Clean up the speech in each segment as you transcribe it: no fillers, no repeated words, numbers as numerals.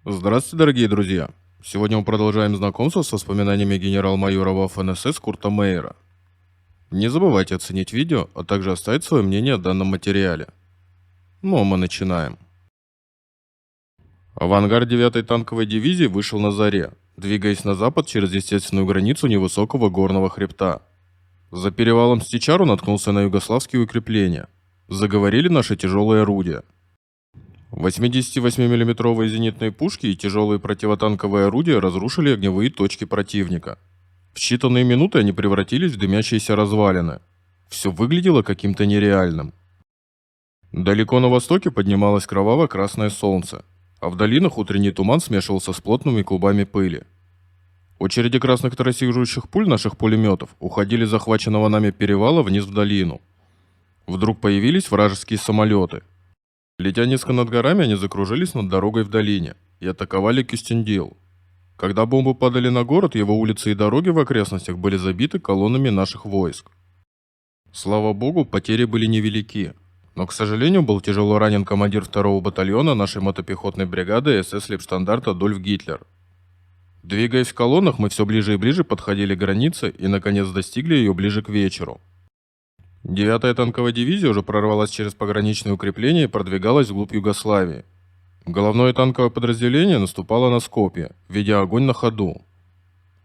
Здравствуйте, дорогие друзья! Сегодня мы продолжаем знакомство с воспоминаниями генерал-майора Waffen-СС Курта Мейера. Не забывайте оценить видео, а также оставить свое мнение о данном материале. Ну а мы начинаем. Авангард 9-й танковой дивизии вышел на заре, двигаясь на запад через естественную границу невысокого горного хребта. За перевалом Стичару наткнулся на югославские укрепления. Заговорили наши тяжелые орудия. 88 миллиметровые зенитные пушки и тяжелые противотанковые орудия разрушили огневые точки противника. В считанные минуты они превратились в дымящиеся развалины. Все выглядело каким-то нереальным. Далеко на востоке поднималось кроваво-красное солнце, а в долинах утренний туман смешивался с плотными клубами пыли. Очереди красных трассирующих пуль наших пулеметов уходили с захваченного нами перевала вниз в долину. Вдруг появились вражеские самолеты. Летя низко над горами, они закружились над дорогой в долине и атаковали Кюстендил. Когда бомбы падали на город, его улицы и дороги в окрестностях были забиты колоннами наших войск. Слава богу, потери были невелики, но, к сожалению, был тяжело ранен командир 2-го батальона нашей мотопехотной бригады СС Лейбштандарт Адольф Гитлер. Двигаясь в колоннах, мы все ближе и ближе подходили к границе и, наконец, достигли ее ближе к вечеру. 9-я танковая дивизия уже прорвалась через пограничные укрепления и продвигалась вглубь Югославии. Головное танковое подразделение наступало на Скопье, ведя огонь на ходу.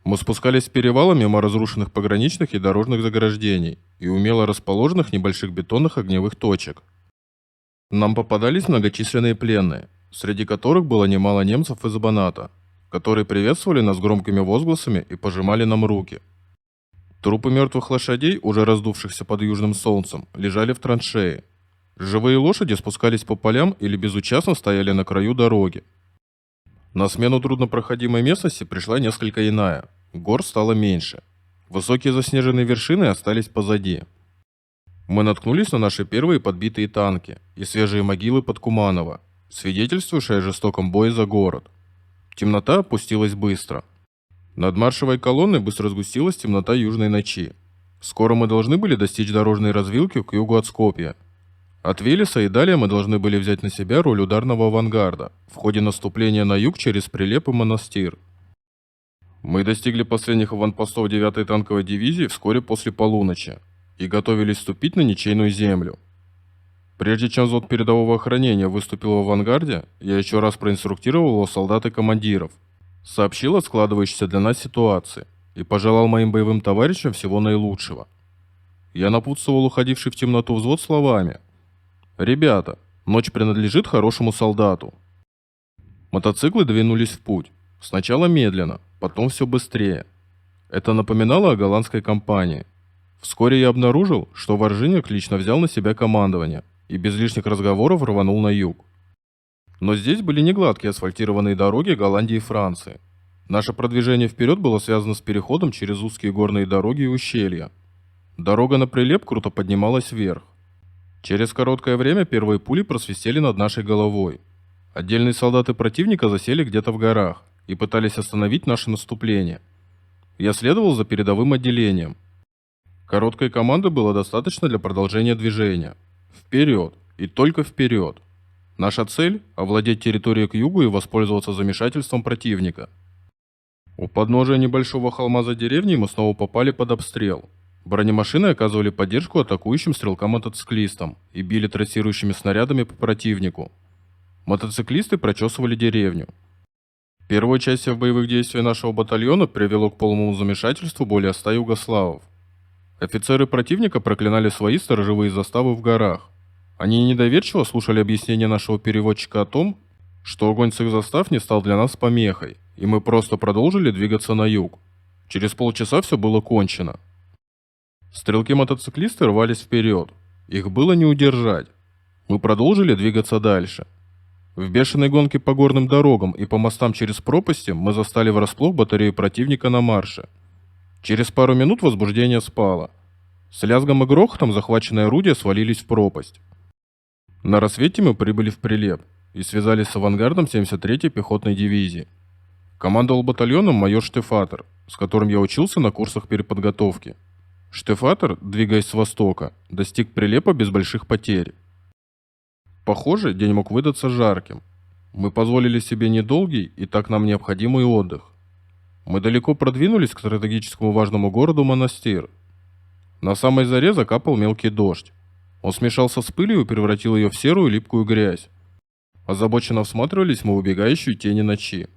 Мы спускались с перевала мимо разрушенных пограничных и дорожных заграждений и умело расположенных небольших бетонных огневых точек. Нам попадались многочисленные пленные, среди которых было немало немцев из Баната, которые приветствовали нас громкими возгласами и пожимали нам руки. Трупы мертвых лошадей, уже раздувшихся под южным солнцем, лежали в траншеи. Живые лошади спускались по полям или безучастно стояли на краю дороги. На смену труднопроходимой местности пришла несколько иная. Гор стало меньше. Высокие заснеженные вершины остались позади. Мы наткнулись на наши первые подбитые танки и свежие могилы под Куманово, свидетельствующие о жестоком бое за город. Темнота опустилась быстро. Над маршевой колонной быстро сгустилась темнота южной ночи. Скоро мы должны были достичь дорожной развилки к югу от Скопья. От Велеса и далее мы должны были взять на себя роль ударного авангарда в ходе наступления на юг через Прилеп и Монастир. Мы достигли последних аванпостов 9-й танковой дивизии вскоре после полуночи и готовились вступить на ничейную землю. Прежде чем взвод передового охранения выступил в авангарде, я еще раз проинструктировал его солдат и командиров, сообщил о складывающейся для нас ситуации и пожелал моим боевым товарищам всего наилучшего. Я напутствовал уходивший в темноту взвод словами: «Ребята, ночь принадлежит хорошему солдату». Мотоциклы двинулись в путь. Сначала медленно, потом все быстрее. Это напоминало о голландской кампании. Вскоре я обнаружил, что Варжинек лично взял на себя командование и без лишних разговоров рванул на юг. Но здесь были не гладкие асфальтированные дороги Голландии и Франции. Наше продвижение вперед было связано с переходом через узкие горные дороги и ущелья. Дорога на Прилеп круто поднималась вверх. Через короткое время первые пули просвистели над нашей головой. Отдельные солдаты противника засели где-то в горах и пытались остановить наше наступление. Я следовал за передовым отделением. Короткой команды было достаточно для продолжения движения. Вперед и только вперед. Наша цель – овладеть территорией к югу и воспользоваться замешательством противника. У подножия небольшого холма за деревней мы снова попали под обстрел. Бронемашины оказывали поддержку атакующим стрелкам-мотоциклистам и били трассирующими снарядами по противнику. Мотоциклисты прочесывали деревню. Первое участие в боевых действиях нашего батальона привело к полному замешательству более 100 югославов. Офицеры противника проклинали свои сторожевые заставы в горах. Они недоверчиво слушали объяснения нашего переводчика о том, что огонь с их застав не стал для нас помехой, и мы просто продолжили двигаться на юг. Через полчаса все было кончено. Стрелки-мотоциклисты рвались вперед. Их было не удержать. Мы продолжили двигаться дальше. В бешеной гонке по горным дорогам и по мостам через пропасти мы застали врасплох батарею противника на марше. Через пару минут возбуждение спало. С лязгом и грохотом захваченные орудия свалились в пропасть. На рассвете мы прибыли в Прилеп и связались с авангардом 73-й пехотной дивизии. Командовал батальоном майор Штефатер, с которым я учился на курсах переподготовки. Штефатер, двигаясь с востока, достиг Прилепа без больших потерь. Похоже, день мог выдаться жарким. Мы позволили себе недолгий и так нам необходимый отдых. Мы далеко продвинулись к стратегическому важному городу Монастир. На самой заре закапал мелкий дождь. Он смешался с пылью и превратил ее в серую липкую грязь. Озабоченно всматривались мы в убегающую тени ночи.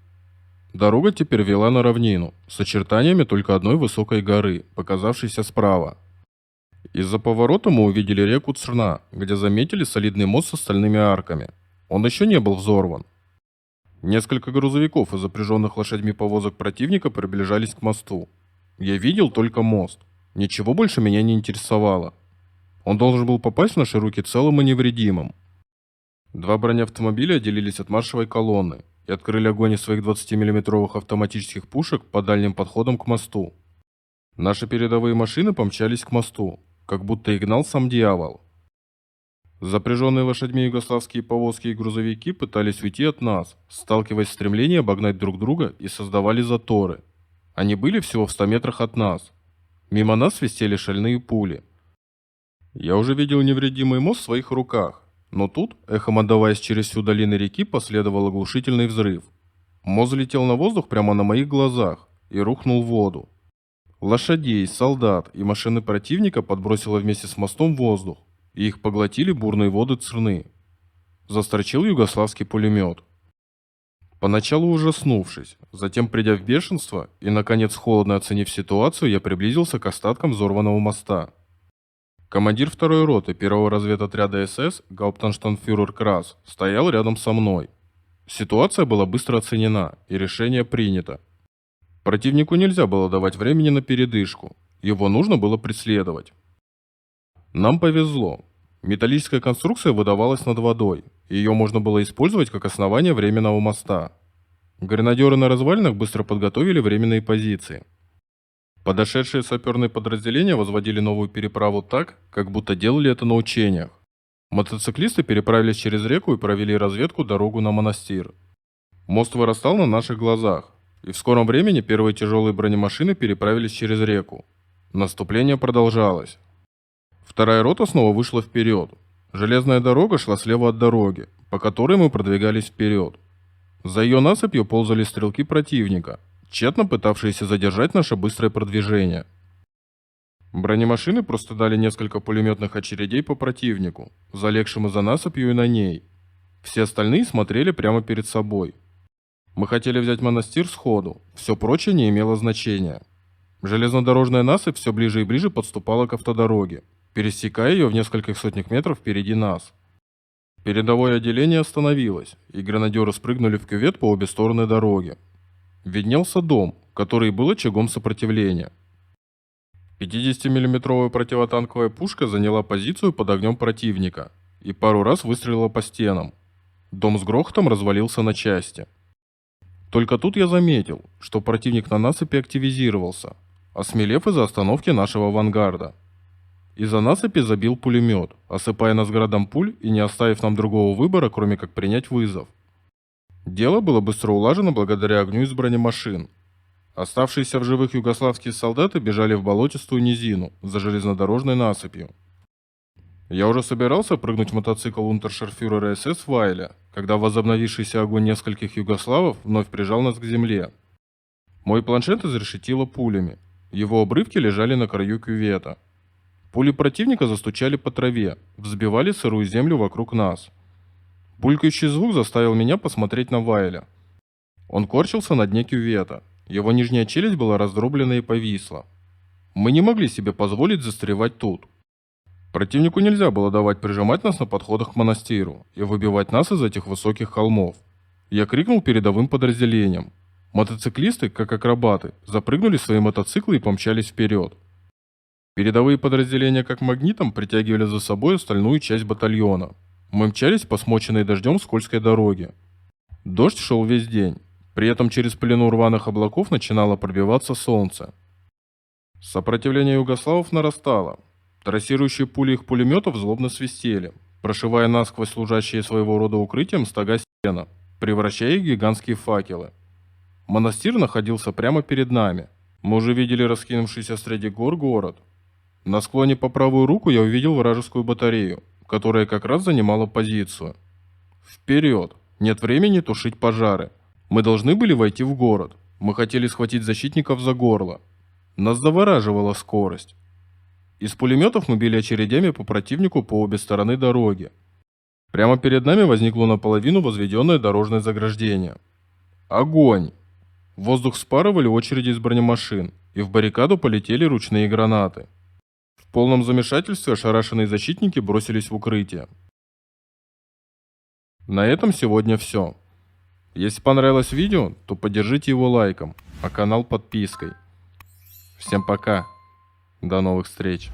Дорога теперь вела на равнину, с очертаниями только одной высокой горы, показавшейся справа. Из-за поворота мы увидели реку Црна, где заметили солидный мост с стальными арками. Он еще не был взорван. Несколько грузовиков и запряженных лошадьми повозок противника приближались к мосту. Я видел только мост. Ничего больше меня не интересовало. Он должен был попасть в наши руки целым и невредимым. Два бронеавтомобиля отделились от маршевой колонны и открыли огонь из своих 20-мм автоматических пушек по дальним подходам к мосту. Наши передовые машины помчались к мосту, как будто их гнал сам дьявол. Запряженные лошадьми югославские повозки и грузовики пытались уйти от нас, сталкиваясь в стремлении обогнать друг друга, и создавали заторы. Они были всего в 100 метрах от нас. Мимо нас свистели шальные пули. Я уже видел невредимый мост в своих руках, но тут, эхом отдаваясь через всю долину реки, последовал оглушительный взрыв. Мост залетел на воздух прямо на моих глазах и рухнул в воду. Лошадей, солдат и машины противника подбросило вместе с мостом в воздух, и их поглотили бурные воды Црны. Застрочил югославский пулемет. Поначалу ужаснувшись, затем придя в бешенство и, наконец, холодно оценив ситуацию, я приблизился к остаткам взорванного моста. Командир второй роты первого разведотряда СС Гауптштанфюрер Крас стоял рядом со мной. Ситуация была быстро оценена, и решение принято. Противнику нельзя было давать времени на передышку, его нужно было преследовать. Нам повезло. Металлическая конструкция выдавалась над водой, и ее можно было использовать как основание временного моста. Гренадеры на развалинах быстро подготовили временные позиции. Подошедшие саперные подразделения возводили новую переправу так, как будто делали это на учениях. Мотоциклисты переправились через реку и провели разведку дорогу на Монастир. Мост вырастал на наших глазах, и в скором времени первые тяжелые бронемашины переправились через реку. Наступление продолжалось. Вторая рота снова вышла вперед. Железная дорога шла слева от дороги, по которой мы продвигались вперед. За ее насыпью ползали стрелки противника, тщетно пытавшиеся задержать наше быстрое продвижение. Бронемашины просто дали несколько пулеметных очередей по противнику, залегшему за насыпью и на ней. Все остальные смотрели прямо перед собой. Мы хотели взять Монастир сходу, все прочее не имело значения. Железнодорожная насыпь все ближе и ближе подступала к автодороге, пересекая ее в нескольких сотнях метров впереди нас. Передовое отделение остановилось, и гренадеры спрыгнули в кювет по обе стороны дороги. Виднелся дом, который был очагом сопротивления. 50-миллиметровая противотанковая пушка заняла позицию под огнем противника и пару раз выстрелила по стенам. Дом с грохотом развалился на части. Только тут я заметил, что противник на насыпи активизировался, осмелев из-за остановки нашего авангарда. Из-за насыпи забил пулемет, осыпая нас градом пуль и не оставив нам другого выбора, кроме как принять вызов. Дело было быстро улажено благодаря огню из бронемашин. Оставшиеся в живых югославские солдаты бежали в болотистую низину за железнодорожной насыпью. Я уже собирался прыгнуть в мотоцикл унтершарфюрера СС Вайля, когда возобновившийся огонь нескольких югославов вновь прижал нас к земле. Мой планшет изрешетило пулями. Его обрывки лежали на краю кювета. Пули противника застучали по траве, взбивали сырую землю вокруг нас. Булькающий звук заставил меня посмотреть на Вайля. Он корчился на дне кювета. Его нижняя челюсть была раздроблена и повисла. Мы не могли себе позволить застревать тут. Противнику нельзя было давать прижимать нас на подходах к Монастиру и выбивать нас из этих высоких холмов. Я крикнул передовым подразделениям. Мотоциклисты, как акробаты, запрыгнули в свои мотоциклы и помчались вперед. Передовые подразделения как магнитом притягивали за собой остальную часть батальона. Мы мчались по смоченной дождем скользкой дороге. Дождь шел весь день. При этом через пелену рваных облаков начинало пробиваться солнце. Сопротивление югославов нарастало. Трассирующие пули их пулеметов злобно свистели, прошивая насквозь служащие своего рода укрытием стога сена, превращая их в гигантские факелы. Монастир находился прямо перед нами. Мы уже видели раскинувшийся среди гор город. На склоне по правую руку я увидел вражескую батарею, которая как раз занимала позицию. Вперед! Нет времени тушить пожары. Мы должны были войти в город. Мы хотели схватить защитников за горло. Нас завораживала скорость. Из пулеметов мы били очередями по противнику по обе стороны дороги. Прямо перед нами возникло наполовину возведенное дорожное заграждение. Огонь! В воздух спарывали очереди из бронемашин, и в баррикаду полетели ручные гранаты. В полном замешательстве ошарашенные защитники бросились в укрытие. На этом сегодня все. Если понравилось видео, то поддержите его лайком, а канал подпиской. Всем пока. До новых встреч.